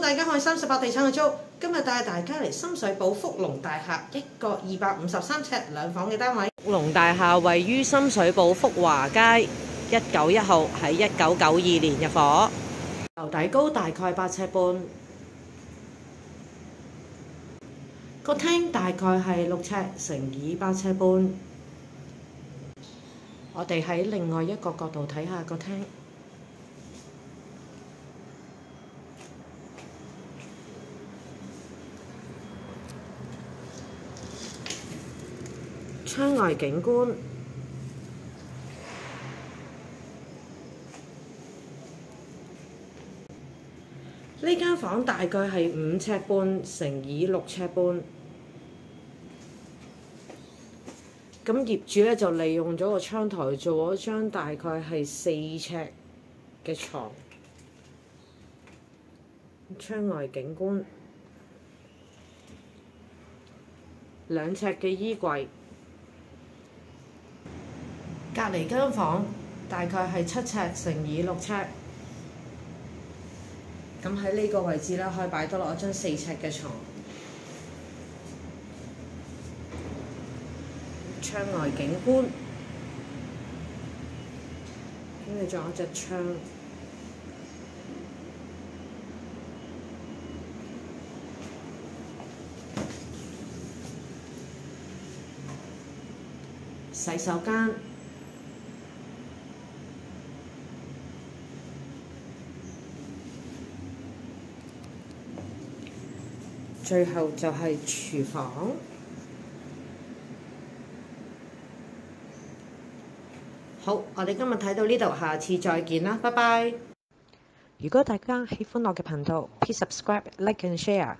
大家可以38地產嘅租。今日帶大家嚟深水埗福隆大廈，一個253尺兩房嘅單位。福隆大廈位於深水埗福華街191號，喺1992年入伙，樓底高大概8尺半，個廳大概係6尺乘以8尺半。我哋喺另外一個角度睇下個廳。窗外景觀，呢間房大概係5尺半乘以6尺半。咁業主咧就利用咗個窗台做咗張大概係4尺嘅床。窗外景觀，2尺嘅衣櫃。隔離間房大概係7尺乘以6尺，咁喺呢個位置咧可以擺得落一張4尺嘅床。窗外景觀，跟住仲有一隻窗。洗手間。最後就係廚房。好，我哋今日睇到呢度，下次再見啦，拜拜。如果大家喜歡我嘅頻道，please subscribe、like and share。